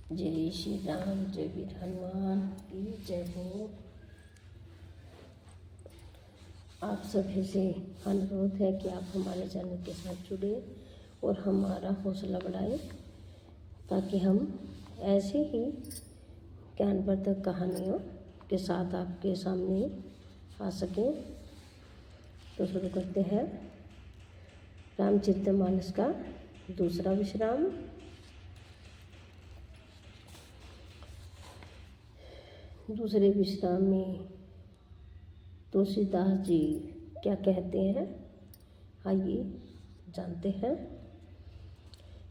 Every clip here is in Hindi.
जय श्री राम, जय वीर हनुमान की जय हो। आप सभी से अनुरोध है कि आप हमारे चैनल के साथ जुड़े और हमारा हौसला बढ़ाएं ताकि हम ऐसे ही ज्ञानवर्धक कहानियों के साथ आपके सामने आ सकें। तो शुरू करते हैं रामचरितमानस का दूसरा विश्राम। दूसरे विश्राम में तुलसीदास जी क्या कहते हैं, आइए जानते हैं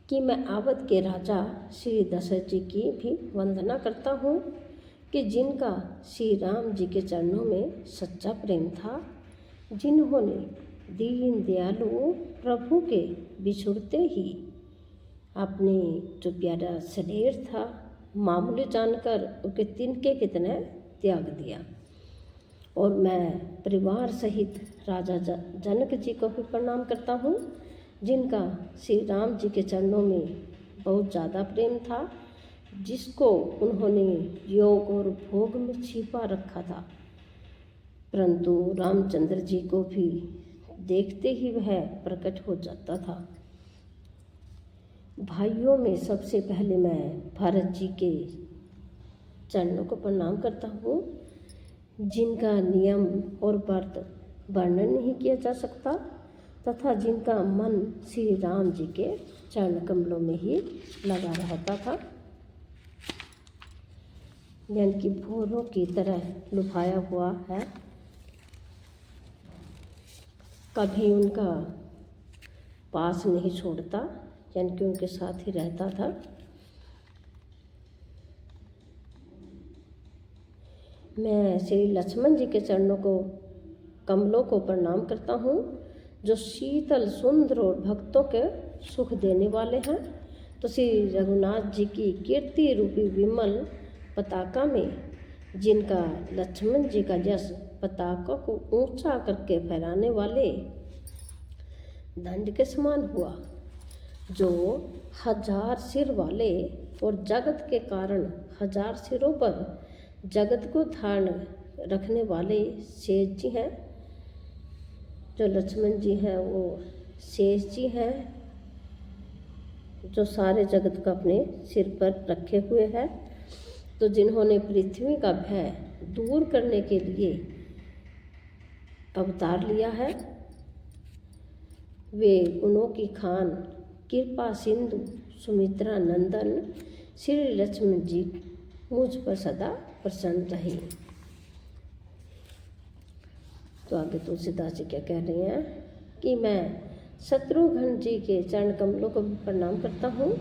कि मैं अवध के राजा श्री दशरथ जी की भी वंदना करता हूँ कि जिनका श्री राम जी के चरणों में सच्चा प्रेम था, जिन्होंने दीन दयालु प्रभु के बिछुड़ते ही अपने जो प्यारा शरीर था मामूली जानकर उनके तिनके कितने त्याग दिया। और मैं परिवार सहित राजा जनक जी को भी प्रणाम करता हूँ, जिनका श्री राम जी के चरणों में बहुत ज़्यादा प्रेम था, जिसको उन्होंने योग और भोग में छिपा रखा था, परंतु रामचंद्र जी को भी देखते ही वह प्रकट हो जाता था। भाइयों में सबसे पहले मैं भरत जी के चरणों को प्रणाम करता हूँ, जिनका नियम और व्रत वर्णन नहीं किया जा सकता तथा जिनका मन श्री राम जी के चरण कमलों में ही लगा रहता था, यानी कि भौरों की तरह लुभाया हुआ है। कभी उनका पास नहीं छोड़ता, यानी कि उनके साथ ही रहता था। मैं श्री लक्ष्मण जी के चरणों को कमलों को प्रणाम करता हूँ, जो शीतल सुंदर और भक्तों के सुख देने वाले हैं। तो श्री रघुनाथ जी की कीर्ति रूपी विमल पताका में जिनका लक्ष्मण जी का यश पताका को ऊंचा करके फहराने वाले दंड के समान हुआ, जो 1000 सिर वाले और जगत के कारण 1000 सिरों पर जगत को धारण रखने वाले शेष जी हैं। जो लक्ष्मण जी हैं वो शेष जी हैं, जो सारे जगत को अपने सिर पर रखे हुए हैं। तो जिन्होंने पृथ्वी का भय दूर करने के लिए अवतार लिया है, वे गुणों की खान कृपा सिंधु सुमित्रा नंदन श्री लक्ष्मण जी मुझ पर सदा प्रसन्न रहे। तो आगे तुलसीदास जी क्या कह रहे हैं कि मैं शत्रुघ्न जी के चरण कमलों को प्रणाम करता हूँ,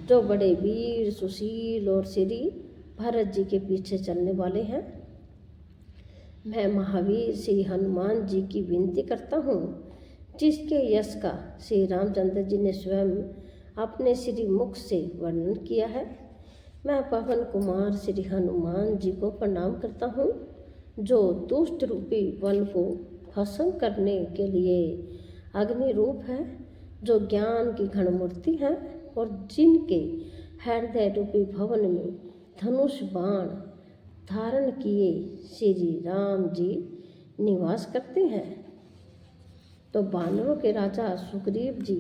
जो बड़े वीर सुशील और श्री भरत जी के पीछे चलने वाले हैं। मैं महावीर श्री हनुमान जी की विनती करता हूँ, जिसके यश का श्री रामचंद्र जी ने स्वयं अपने श्री मुख से वर्णन किया है। मैं पवन कुमार श्री हनुमान जी को प्रणाम करता हूँ, जो दुष्ट रूपी वन को भस्म करने के लिए अग्नि रूप है, जो ज्ञान की घन मूर्ति है और जिनके हृदय रूपी भवन में धनुष बाण धारण किए श्री राम जी निवास करते हैं। तो वानरों के राजा सुग्रीव जी,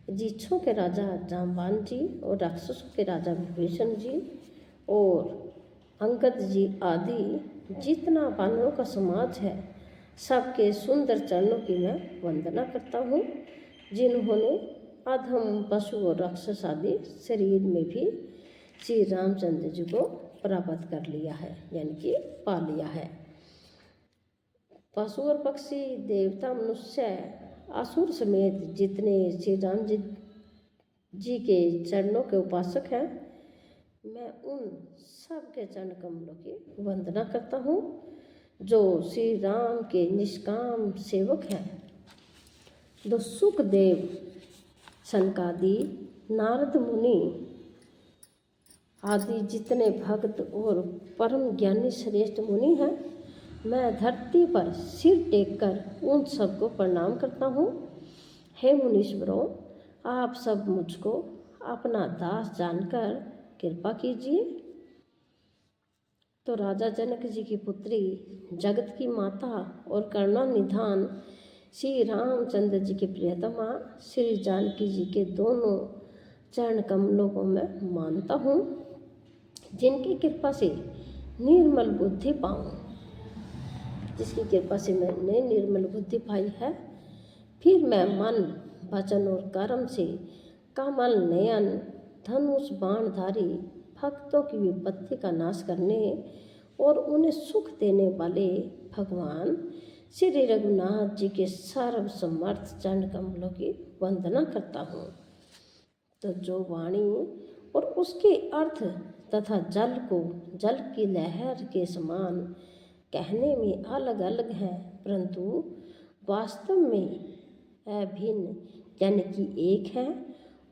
जिच्छों के राजा जाम्बान जी और राक्षसों के राजा विभीषण जी और अंगद जी आदि जितना वानरों का समाज है, सबके सुंदर चरणों की मैं वंदना करता हूँ, जिन्होंने अधम पशु और राक्षस आदि शरीर में भी श्री रामचंद्र जी को प्राप्त कर लिया है, यानी कि पा लिया है। पशु और पक्षी देवता मनुष्य असुर समेत जितने श्री राम जी के चरणों के उपासक हैं, मैं उन सब के चरण कमलों की वंदना करता हूँ, जो श्री राम के निष्काम सेवक हैं। जो सुखदेव सनकादि नारद मुनि आदि जितने भक्त और परम ज्ञानी श्रेष्ठ मुनि हैं, मैं धरती पर सिर टेककर उन सबको प्रणाम करता हूँ। हे मुनीश्वरों, आप सब मुझको अपना दास जानकर कृपा कीजिए। तो राजा जनक जी की पुत्री, जगत की माता और करुणा निधान श्री रामचंद्र जी के प्रियतमा श्री जानकी जी के दोनों चरण कमलों को मैं मानता हूँ, जिनकी कृपा से निर्मल बुद्धि पाऊँ, जिसकी कृपा से मैंने निर्मल बुद्धि पाई है। फिर मैं मन, वचन और कर्म से कमल नयन धनुष बाणधारी भक्तों की विपत्ति का नाश करने और उन्हें सुख देने वाले भगवान श्री रघुनाथ जी के सर्वसमर्थ चरण कमलों की वंदना करता हूँ। तो जो वाणी और उसके अर्थ तथा जल को जल की लहर के समान कहने में अलग अलग है, परंतु वास्तव में अभिन्न यानी कि एक है,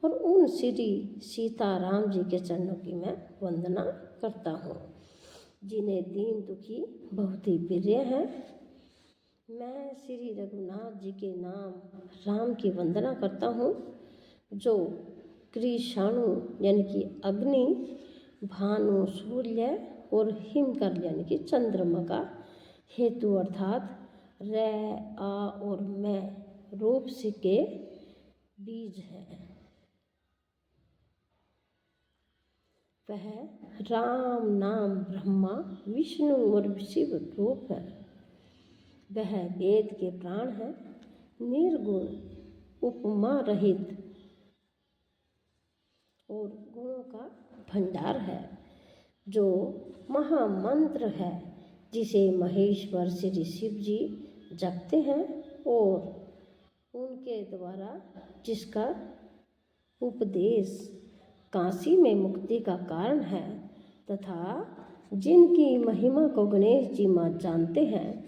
और उन श्री सीताराम जी के चरणों की मैं वंदना करता हूँ, जिन्हें दीन दुखी बहुत ही प्रिय है। मैं श्री रघुनाथ जी के नाम राम की वंदना करता हूँ, जो कृषाणु यानी कि अग्नि, भानु सूर्य और हिमकर यानी कि चंद्रमा का हेतु अर्थात रे आ और मैं रूप से के बीज है। वह राम नाम ब्रह्मा विष्णु और शिव रूप है। वह वेद के प्राण है, निर्गुण उपमा रहित और गुणों का भंडार है, जो महामंत्र है, जिसे महेश्वर श्री शिव जी जपते हैं और उनके द्वारा जिसका उपदेश काशी में मुक्ति का कारण है, तथा जिनकी महिमा को गणेश जी माँ जानते हैं,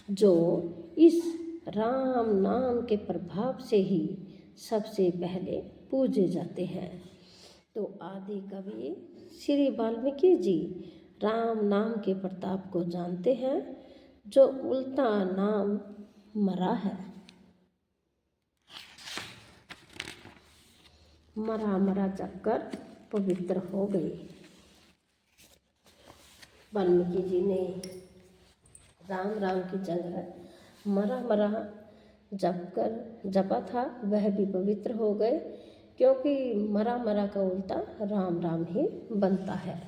जो इस राम नाम के प्रभाव से ही सबसे पहले पूजे जाते हैं। तो आदि कवि श्री वाल्मीकि जी राम नाम के प्रताप को जानते हैं, जो उल्टा नाम मरा है। मरा मरा जपकर पवित्र हो गए। वाल्मीकि जी ने राम राम की जगह मरा मरा जपा था, वह भी पवित्र हो गए, क्योंकि मरा मरा का उल्टा राम राम ही बनता है।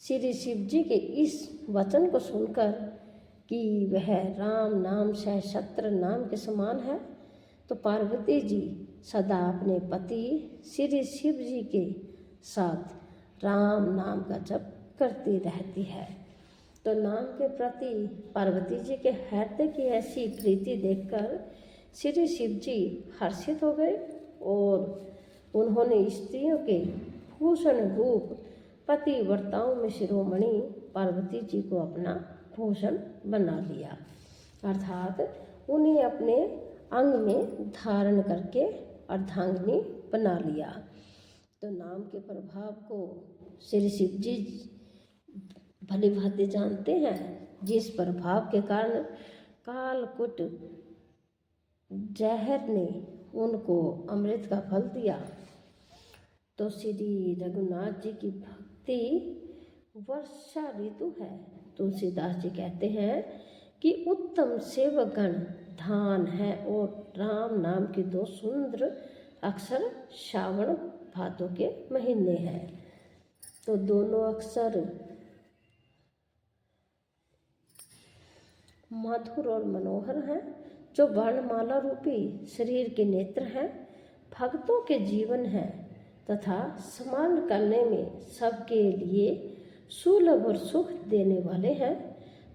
श्री शिव जी के इस वचन को सुनकर कि वह राम नाम सहस्त्र नाम के समान है, तो पार्वती जी सदा अपने पति श्री शिव जी के साथ राम नाम का जप करती रहती है। तो नाम के प्रति पार्वती जी के हृदय की ऐसी प्रीति देखकर श्री शिव जी हर्षित हो गए और उन्होंने स्त्रियों के भूषण रूप पतिव्रताओं में शिरोमणि पार्वती जी को अपना भूषण बना लिया, अर्थात उन्हें अपने अंग में धारण करके अर्धांगिनी बना लिया। तो नाम के प्रभाव को श्री शिव जी भली भांति जानते हैं, जिस प्रभाव के कारण कालकूट जहर ने उनको अमृत का फल दिया। तो श्री रघुनाथ जी की भक्ति वर्षा ऋतु है। तुलसीदास जी कहते हैं कि उत्तम सेवकगण धान है और राम नाम के दो सुंदर अक्षर श्रावण भादों के महीने हैं। तो दोनों अक्षर मधुर और मनोहर हैं, जो वर्णमाला रूपी शरीर के नेत्र हैं, भक्तों के जीवन है तथा स्मरण करने में सबके लिए सुलभ और सुख देने वाले हैं,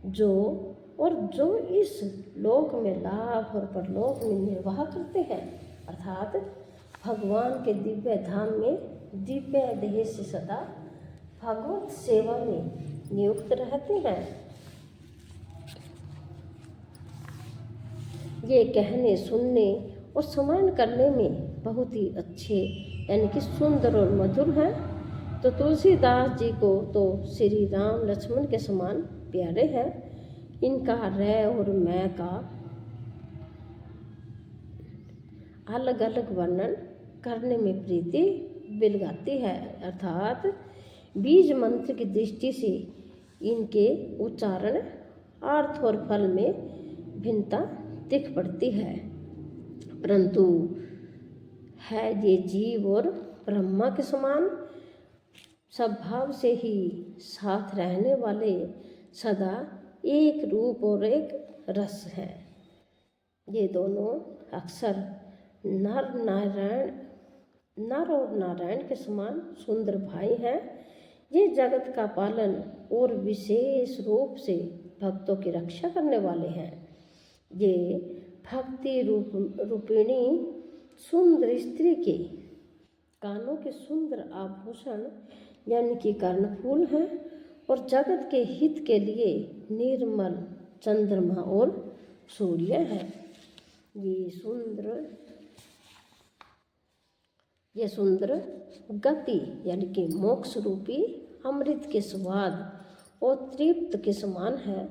जो इस लोक में लाभ और परलोक में निर्वाह करते हैं, अर्थात भगवान के दिव्य धाम में दिव्य देह से सदा भगवत सेवा में नियुक्त रहते हैं। ये कहने, सुनने और स्मरण करने में बहुत ही अच्छे यानी कि सुंदर और मधुर हैं। तो तुलसीदास जी को तो श्री राम लक्ष्मण के समान प्यारे हैं। इनका रै और मैं का अलग अलग वर्णन करने में प्रीति बिलगाती है, अर्थात बीज मंत्र की दृष्टि से इनके उच्चारण, अर्थ और फल में भिन्नता दिख पड़ती है, परंतु है ये जीव और ब्रह्मा के समान स्वभाव से ही साथ रहने वाले, सदा एक रूप और एक रस है। ये दोनों अक्सर नर और नारायण के समान सुंदर भाई हैं। ये जगत का पालन और विशेष रूप से भक्तों की रक्षा करने वाले हैं। ये भक्ति रूपिणी सुंदर स्त्री के कानों के सुंदर आभूषण यानी कि कर्णफूल हैं और जगत के हित के लिए निर्मल चंद्रमा और सूर्य हैं। ये सुंदर गति यानी कि मोक्ष रूपी अमृत के स्वाद और तृप्त के समान है।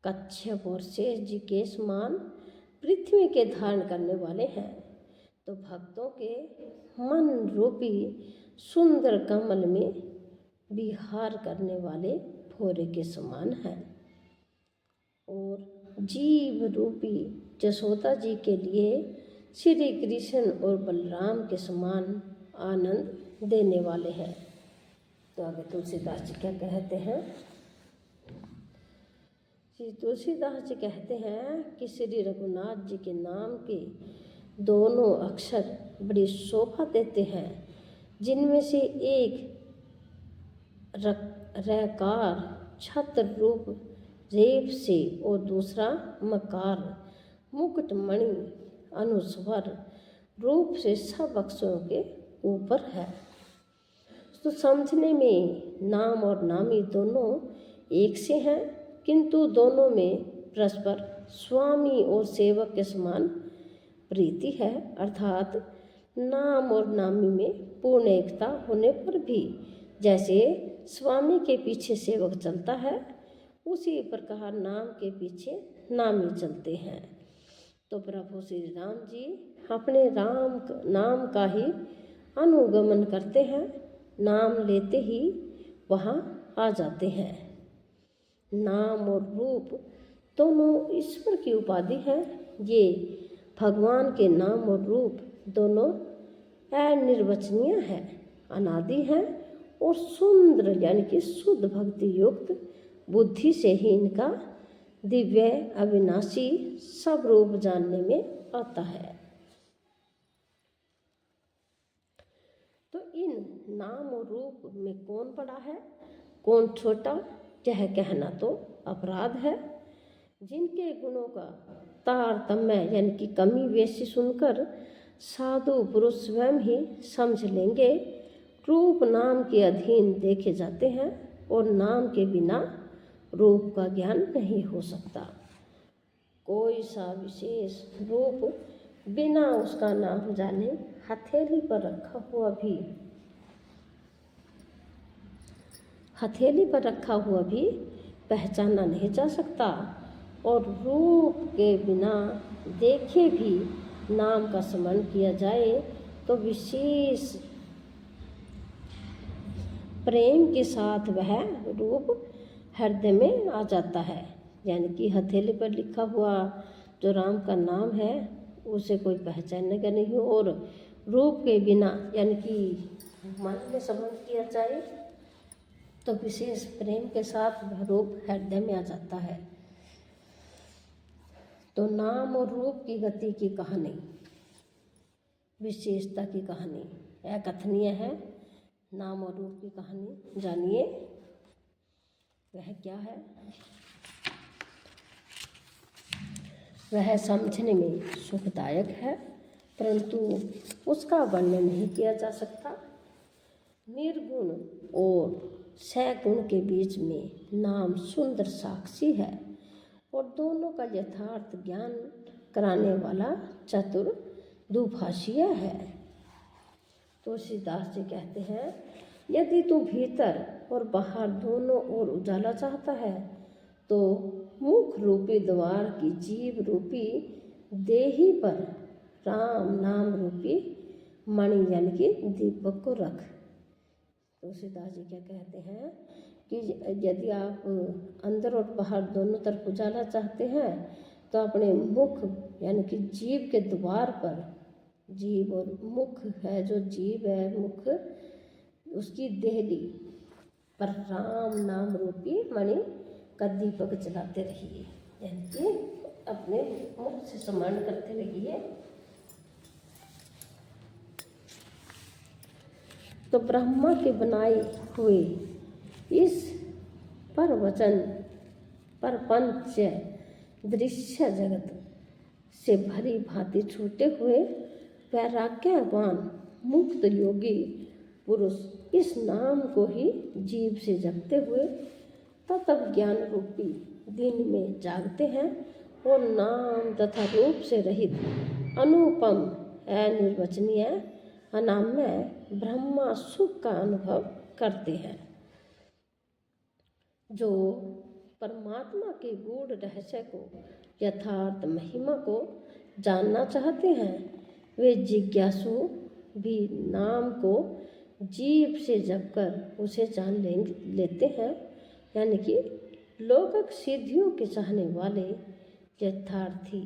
कच्छप और शेष जी के समान पृथ्वी के धारण करने वाले हैं, तो भक्तों के मन रूपी सुंदर कमल में विहार करने वाले भौरे के समान है, और जीव रूपी जसोदा जी के लिए श्री कृष्ण और बलराम के समान आनंद देने वाले हैं। तो आगे तुलसीदास जी क्या कहते हैं? श्री तुलसीदास जी कहते हैं कि श्री रघुनाथ जी के नाम के दोनों अक्षर बड़ी शोभा देते हैं, जिनमें से एक रकार छत्र रूप रेप से और दूसरा मकार मुकुटमणि अनुस्वर रूप से सब अक्षरों के ऊपर है। तो समझने में नाम और नामी दोनों एक से हैं, किंतु दोनों में परस्पर स्वामी और सेवक के समान प्रीति है, अर्थात नाम और नामी में पूर्ण एकता होने पर भी जैसे स्वामी के पीछे सेवक चलता है, उसी प्रकार नाम के पीछे नामी चलते हैं। तो प्रभु श्री राम जी अपने नाम का ही अनुगमन करते हैं, नाम लेते ही वहाँ आ जाते हैं। नाम और रूप दोनों ईश्वर की उपाधि है। ये भगवान के नाम और रूप दोनों अनिर्वचनीय है, अनादि है और सुंदर यानी कि शुद्ध भक्ति युक्त बुद्धि से ही इनका दिव्य अविनाशी सब रूप जानने में आता है। तो इन नाम और रूप में कौन बड़ा है, कौन छोटा, यह कहना तो अपराध है। जिनके गुणों का तारतम्य यानी कि कमी बेशी सुनकर साधु पुरुष स्वयं ही समझ लेंगे, रूप नाम के अधीन देखे जाते हैं और नाम के बिना रूप का ज्ञान नहीं हो सकता। कोई सा विशेष रूप बिना उसका नाम जाने हथेली पर रखा हुआ भी पहचाना नहीं जा सकता, और रूप के बिना देखे भी नाम का स्मरण किया जाए तो विशेष प्रेम के साथ वह रूप हृदय में आ जाता है। यानी कि हथेली पर लिखा हुआ जो राम का नाम है उसे कोई पहचानेगा नहीं, और रूप के बिना यानी कि मन में स्मरण किया जाए तो विशेष प्रेम के साथ वह रूप हृदय में आ जाता है। तो नाम और रूप की गति की कहानी, विशेषता की कहानी अकथनीय है। नाम और रूप की कहानी जानिए, वह क्या है? वह समझने में सुखदायक है, परंतु उसका वर्णन नहीं किया जा सकता। निर्गुण और सगुण के बीच में नाम सुंदर साक्षी है और दोनों का यथार्थ ज्ञान कराने वाला चतुर दुभाषीय है। तुलसीदास जी कहते हैं, यदि तू भीतर और बाहर दोनों ओर उजाला चाहता है तो मुख रूपी द्वार की जीव रूपी देही पर राम नाम रूपी मणि यानी कि दीपक को रख। तुलसीदास जी क्या कहते हैं कि यदि आप अंदर और बाहर दोनों तरफ उजाला चाहते हैं तो अपने मुख यानी कि जीभ के द्वार पर, जीभ और मुख है, जो जीभ है मुख, उसकी देहली पर राम नाम रूपी मणि का दीपक जलाते रहिए, यानी कि अपने मुख से स्मरण करते रहिए। तो ब्रह्मा के बनाए हुए इस परवचन परपंच दृश्य जगत से भरी भांति छूटे हुए वैराग्यवान मुक्त योगी पुरुष इस नाम को ही जीव से जपते हुए तत्व ज्ञान रूपी दिन में जागते हैं और नाम तथा रूप से रहित अनुपम अनिर्वचनीय अनाम्य ब्रह्मा सुख का अनुभव करते हैं। जो परमात्मा के गूढ़ रहस्य को, यथार्थ महिमा को जानना चाहते हैं, वे जिज्ञासु भी नाम को जीभ से जपकर उसे जान लेते हैं, यानी कि लौकिक सिद्धियों के चाहने वाले यथार्थी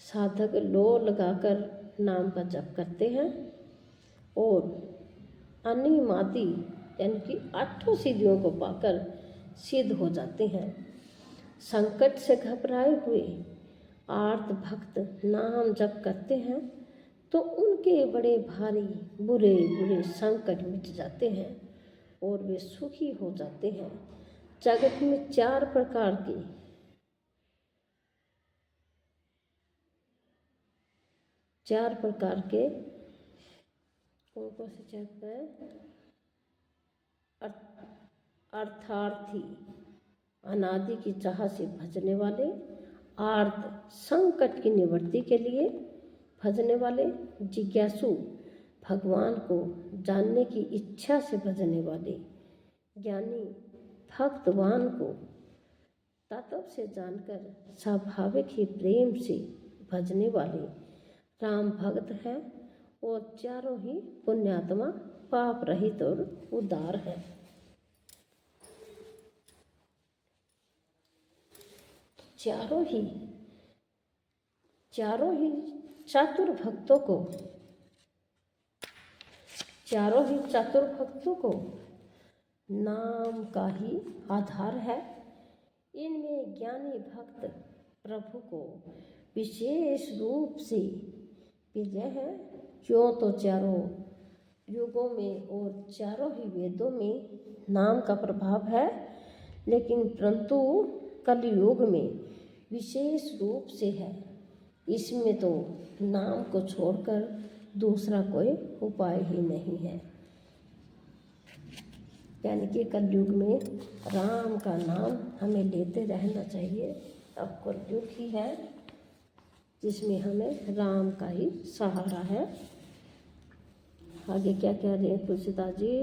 साधक लो लगाकर नाम का जप करते हैं और अनिमादि यानी कि 8 सिद्धियों को पाकर सिद्ध हो जाते हैं। संकट से घबराए हुए आर्त भक्त नाम जप करते हैं तो उनके बड़े भारी बुरे बुरे संकट मिट जाते हैं और वे सुखी हो जाते हैं। जगत में 4 प्रकार की कौन कौन से जप है? अर्थार्थी अनादि की चाह से भजने वाले, आर्त संकट की निवृत्ति के लिए भजने वाले, जिज्ञासु भगवान को जानने की इच्छा से भजने वाले, ज्ञानी भक्तवान को तत्व से जानकर स्वाभाविक ही प्रेम से भजने वाले राम भक्त हैं और चारों ही पुण्यात्मा पाप रहित और उदार हैं। चारों ही चातुर भक्तों को नाम का ही आधार है। इनमें ज्ञानी भक्त प्रभु को विशेष रूप से विजय है, क्यों तो चारों युगों में और चारों ही वेदों में नाम का प्रभाव है, लेकिन परंतु कलयुग में विशेष रूप से है। इसमें तो नाम को छोड़कर दूसरा कोई उपाय ही नहीं है, यानी कि कलयुग में राम का नाम हमें लेते रहना चाहिए। अब कलयुग ही है जिसमें हमें राम का ही सहारा है। आगे क्या कह रहे हैं तुलसीदास जी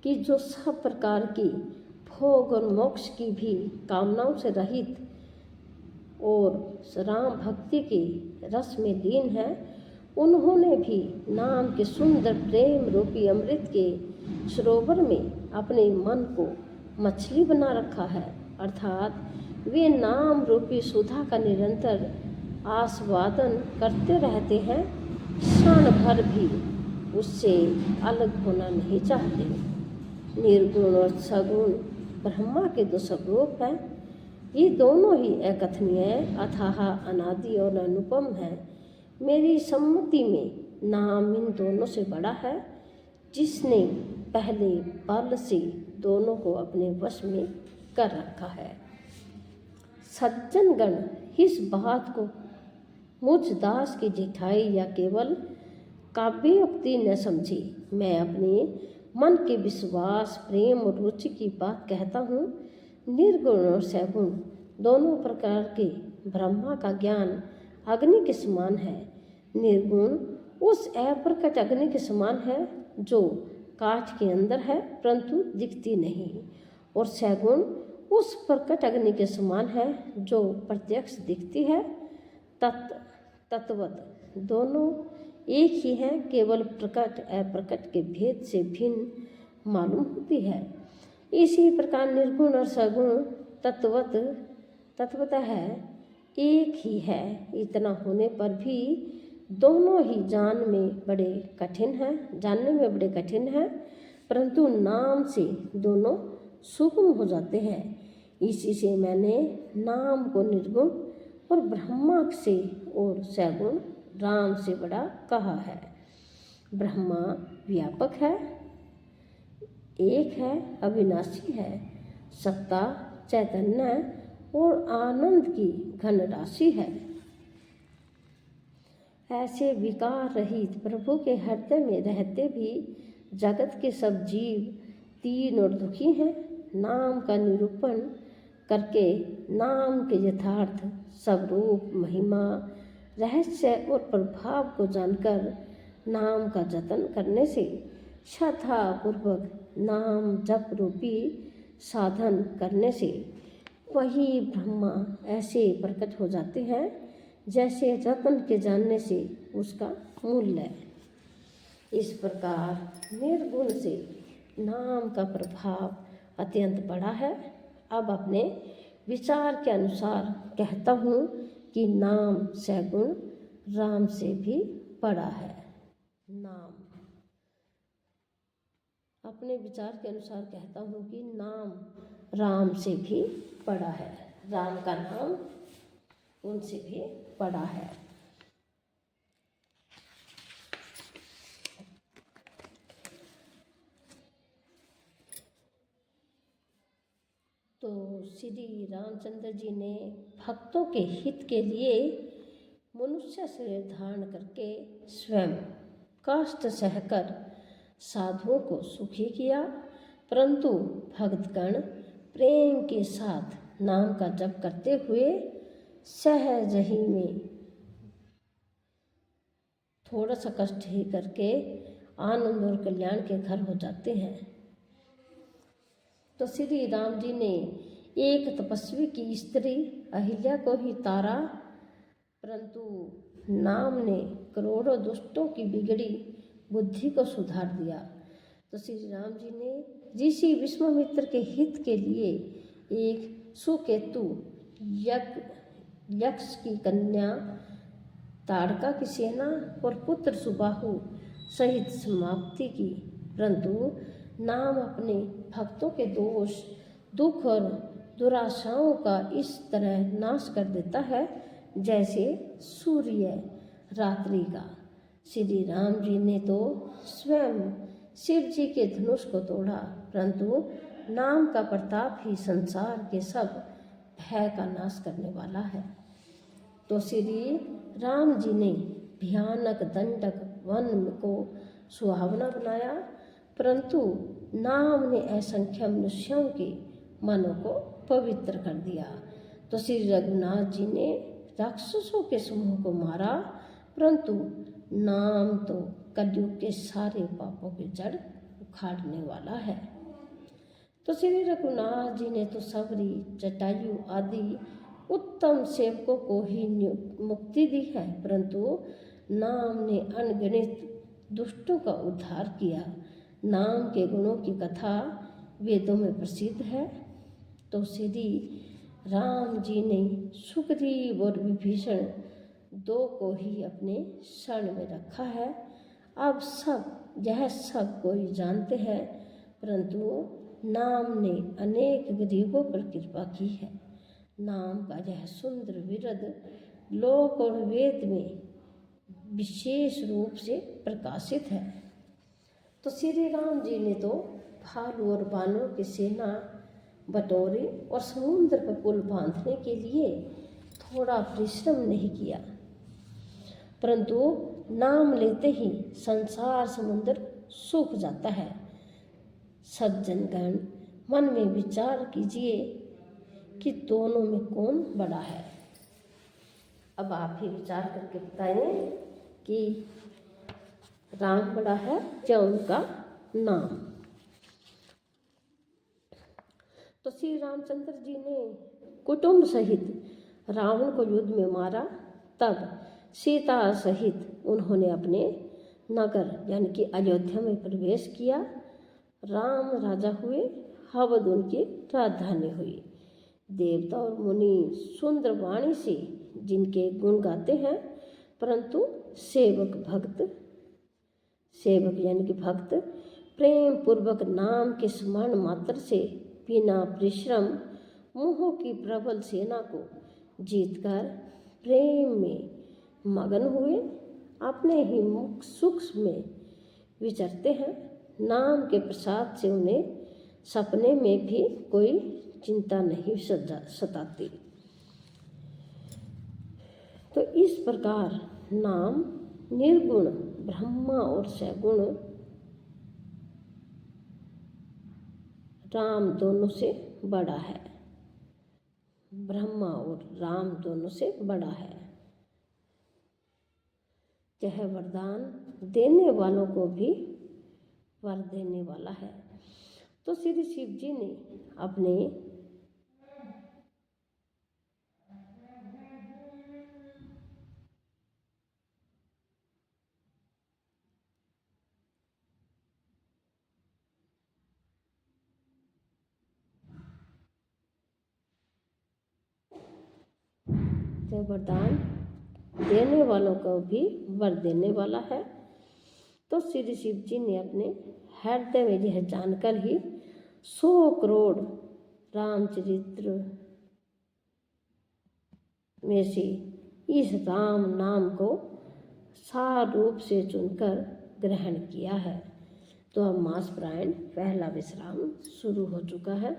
कि जो सब प्रकार की भोग और मोक्ष की भी कामनाओं से रहित और राम भक्ति के रस में लीन है, उन्होंने भी नाम के सुंदर प्रेम रूपी अमृत के सरोवर में अपने मन को मछली बना रखा है, अर्थात वे नाम रूपी सुधा का निरंतर आस्वादन करते रहते हैं, क्षण भर भी उससे अलग होना नहीं चाहते। निर्गुण और सगुण ब्रह्मा के 2 स्वरूप हैं। ये दोनों ही अकथनीय, अथाह, अनादि और अनुपम हैं। मेरी सम्मति में नाम इन दोनों से बड़ा है, जिसने पहले बल से दोनों को अपने वश में कर रखा है। सज्जनगण इस बात को मुझ दास की जिठाई या केवल काव्योक्ति न समझी। मैं अपने मन के विश्वास, प्रेम और रुचि की बात कहता हूँ। निर्गुण और सगुण दोनों प्रकार के ब्रह्मा का ज्ञान अग्नि के समान है। निर्गुण उस अप्रकट अग्नि के समान है जो काठ के अंदर है परंतु दिखती नहीं, और सगुण उस प्रकट अग्नि के समान है जो प्रत्यक्ष दिखती है, तत्वत दोनों एक ही है, केवल प्रकट अप्रकट के भेद से भिन्न मालूम होती है। इसी प्रकार निर्गुण और सगुण तत्वतः है एक ही है। इतना होने पर भी दोनों ही जानने में बड़े कठिन हैं, परंतु नाम से दोनों सूक्ष्म हो जाते हैं। इसी से मैंने नाम को निर्गुण और ब्रह्मा से और सगुण राम से बड़ा कहा है। ब्रह्मा व्यापक है, एक है, अविनाशी है, सत्ता, चैतन्य और आनंद की घन राशि है। ऐसे विकार रहित प्रभु के हृदय में रहते भी जगत के सब जीव दीन और दुखी हैं। नाम का निरूपण करके नाम के यथार्थ स्वरूप, महिमा, रहस्य और प्रभाव को जानकर नाम का जतन करने से, श्रद्धापूर्वक नाम जप रूपी साधन करने से वही ब्रह्मा ऐसे प्रकट हो जाते हैं जैसे रत्न के जानने से उसका मूल्य है। इस प्रकार निर्गुण से नाम का प्रभाव अत्यंत बड़ा है। अब अपने विचार के अनुसार कहता हूँ कि नाम सगुण राम से भी बड़ा है। नाम अपने विचार के अनुसार कहता हूँ कि नाम राम से भी बड़ा है। राम का नाम उनसे भी बड़ा है। तो श्री रामचंद्र जी ने भक्तों के हित के लिए मनुष्य शरीर धारण करके स्वयं कष्ट सहकर साधुओं को सुखी किया, परंतु भक्तगण प्रेम के साथ नाम का जप करते हुए सहज ही में थोड़ा सा कष्ट ही करके आनंद और कल्याण के घर हो जाते हैं। तो श्री राम जी ने एक तपस्वी की स्त्री अहिल्या को ही तारा, परंतु नाम ने करोड़ों दुष्टों की बिगड़ी बुद्धि को सुधार दिया। तो श्री राम जी ने ऋषि विश्वामित्र के हित के लिए एक सुकेतु यक्ष की कन्या ताड़का की सेना और पुत्र सुबाहु सहित समाप्ति की, परंतु नाम अपने भक्तों के दोष, दुख और दुराशाओं का इस तरह नाश कर देता है जैसे सूर्य रात्रि का। श्री राम जी ने तो स्वयं शिव जी के धनुष को तोड़ा, परंतु नाम का प्रताप ही संसार के सब भय का नाश करने वाला है। तो श्री राम जी ने भयानक दंडक वन को सुहावना बनाया, परंतु नाम ने असंख्य मनुष्यों के मनों को पवित्र कर दिया। तो श्री रघुनाथ जी ने राक्षसों के समूह को मारा, परंतु नाम तो कलयुग के सारे पापों की जड़ उखाड़ने वाला है। तो श्री रघुनाथ जी ने तो सबरी, जटायु आदि उत्तम सेवकों को ही मुक्ति दी है, परंतु नाम ने अनगिनत दुष्टों का उद्धार किया। नाम के गुणों की कथा वेदों में प्रसिद्ध है। तो श्री राम जी ने सुग्रीव और विभीषण दो को ही अपने शरण में रखा है। अब यह सब कोई जानते हैं, परंतु नाम ने अनेक गरीबों पर कृपा की है। नाम का यह सुंदर विरद लोक और वेद में विशेष रूप से प्रकाशित है। तो श्री राम जी ने तो भालू और बानरों की सेना बटोरी और समुद्र पर पुल बांधने के लिए थोड़ा परिश्रम नहीं किया, परंतु नाम लेते ही संसार समुद्र सूख जाता है। सज्जनगण, मन में विचार कीजिए कि दोनों में कौन बड़ा है। अब आप ही विचार करके बताएं कि राम बड़ा है या उनका नाम। तो श्री रामचंद्र जी ने कुटुंब सहित रावण को युद्ध में मारा। तब सीता सहित उन्होंने अपने नगर यानी कि अयोध्या में प्रवेश किया। राम राजा हुए, अवध उनकी राजधानी हुई। देवता और मुनि सुंदर वाणी से जिनके गुण गाते हैं, परंतु सेवक यानी कि भक्त प्रेम पूर्वक नाम के स्मरण मात्र से बिना परिश्रम मोह की प्रबल सेना को जीतकर प्रेम में मगन हुए अपने ही मुख सुख में विचरते हैं। नाम के प्रसाद से उन्हें सपने में भी कोई चिंता नहीं सताती। तो इस प्रकार नाम निर्गुण ब्रह्मा और सगुण राम दोनों से बड़ा है। ब्रह्मा और राम दोनों से बड़ा है। यह वरदान देने वालों को भी वर देने वाला है। तो श्री शिव जी ने अपने वरदान देने वालों को भी वर देने वाला है। तो श्री शिव जी ने अपने हृदय में यह जानकर ही 100 करोड़ रामचरित्र में से इस राम नाम को सार रूप से चुनकर ग्रहण किया है। तो अब मास प्रायण पहला विश्राम शुरू हो चुका है।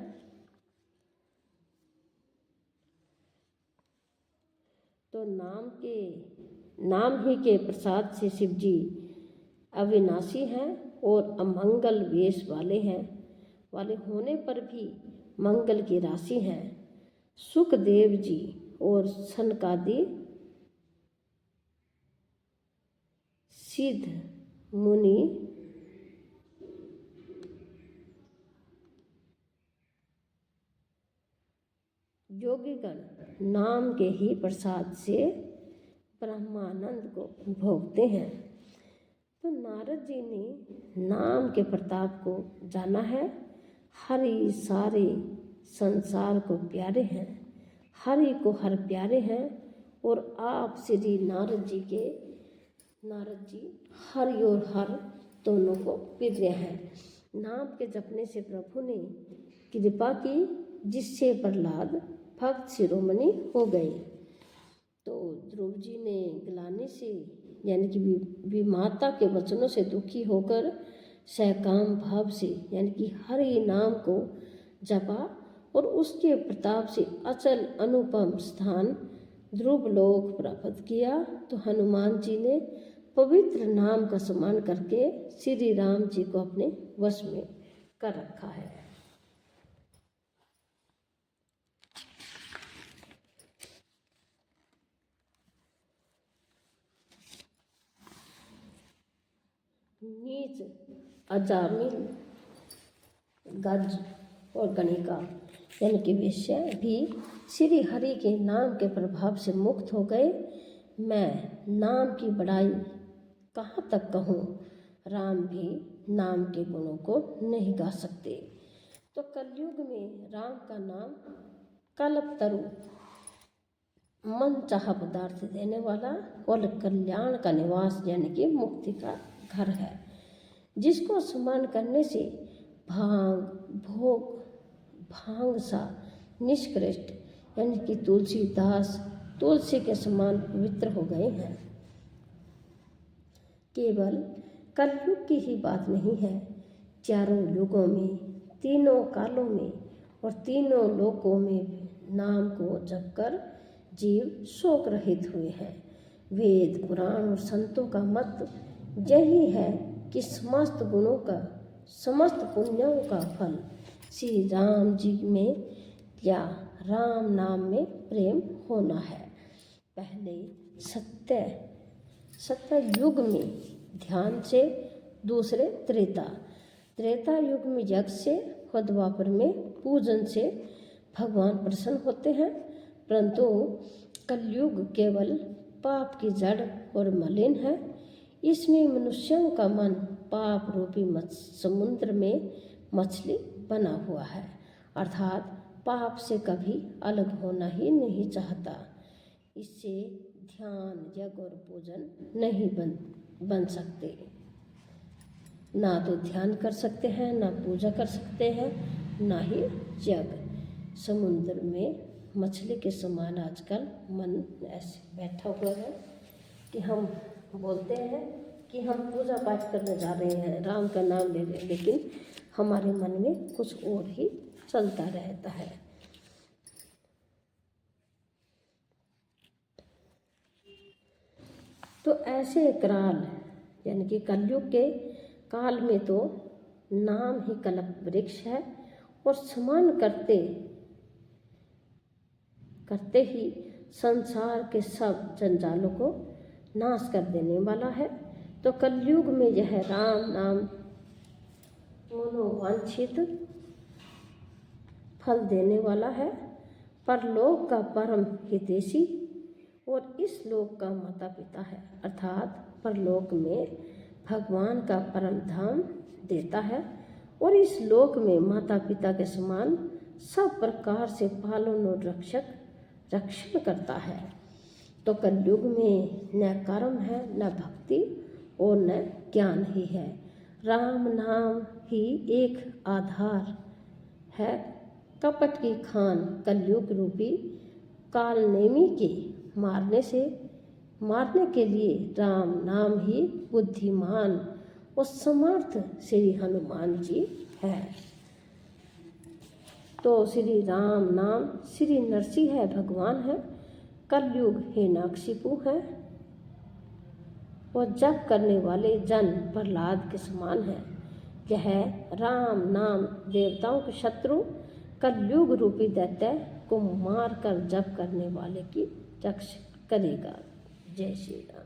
तो नाम ही के प्रसाद से शिव जी अविनाशी हैं और अमंगल वेश वाले होने पर भी मंगल की राशि हैं। सुखदेव जी और सनकादि सिद्ध मुनि योगीगण नाम के ही प्रसाद से ब्रह्मानंद को भोगते हैं। तो नारद जी ने नाम के प्रताप को जाना है। हरि सारे संसार को प्यारे हैं, हरि को हर प्यारे हैं। और आप श्री नारद जी हरि और हर दोनों को प्रिय हैं। नाम के जपने से प्रभु ने कृपा की, जिससे प्रहलाद भक्त शिरोमणि हो गए। तो ध्रुव जी ने ग्लानि से यानी कि विमाता के वचनों से दुखी होकर सकाम भाव से यानी कि हरि नाम को जपा और उसके प्रताप से अचल अनुपम स्थान ध्रुव लोक प्राप्त किया। तो हनुमान जी ने पवित्र नाम का सम्मान करके श्री राम जी को अपने वश में कर रखा है। नीच अजामिल गज और गणिका यानी कि वेश्या भी श्री हरि के नाम के प्रभाव से मुक्त हो गए। मैं नाम की बड़ाई कहाँ तक कहूँ, राम भी नाम के गुणों को नहीं गा सकते। तो कलयुग में राम का नाम कल्पतरु मन चाह पदार्थ देने वाला और कल्याण का निवास यानी कि मुक्ति का घर है, जिसको स्मरण करने से भांग सा निष्कृष्ट यानी कि तुलसीदास तुलसी के समान पवित्र हो गए हैं। केवल कलयुग की ही बात नहीं है, चारों युगों में, तीनों कालों में और तीनों लोकों में नाम को जपकर जीव शोक रहित हुए हैं। वेद पुराण और संतों का मत यही है कि समस्त गुणों का, समस्त पुण्यों का फल श्री राम जी में या राम नाम में प्रेम होना है। पहले सत्य युग में ध्यान से, दूसरे त्रेता युग में यज्ञ से और द्वापर में पूजन से भगवान प्रसन्न होते हैं। परंतु कलयुग केवल पाप की जड़ और मलिन है। इसमें मनुष्यों का मन पाप रूपी समुद्र में मछली बना हुआ है, अर्थात पाप से कभी अलग होना ही नहीं चाहता। इससे ध्यान, यज्ञ और पूजन नहीं बन सकते। ना तो ध्यान कर सकते हैं, ना पूजा कर सकते हैं, ना ही यज्ञ। समुद्र में मछली के समान आजकल मन ऐसे बैठा हुआ है कि हम बोलते हैं कि हम पूजा पाठ करने जा रहे हैं, राम का नाम ले रहे हैं, लेकिन हमारे मन में कुछ और ही चलता रहता है। तो ऐसे काल यानी कि कलयुग के काल में तो नाम ही कल्प वृक्ष है और स्मरण करते करते ही संसार के सब जंजालों को नाश कर देने वाला है। तो कलयुग में यह राम नाम मनोवांछित फल देने वाला है, परलोक का परम हितैषी और इस लोक का माता पिता है, अर्थात परलोक में भगवान का परम धाम देता है और इस लोक में माता पिता के समान सब प्रकार से पालन और रक्षण करता है। तो कलयुग में न कर्म है, न भक्ति और न ज्ञान ही है। राम नाम ही एक आधार है। कपट की खान कलयुग रूपी कालनेमी के मारने के लिए राम नाम ही बुद्धिमान और समर्थ श्री हनुमान जी है। तो श्री राम नाम श्री नरसिंह है, भगवान है। कलयुग हिरण्याकशिपु है और जप करने वाले जन प्रहलाद के समान है। यह राम नाम देवताओं के शत्रु कलयुग रूपी दैत्य को मार कर जप करने वाले की रक्षा करेगा। जय श्री राम।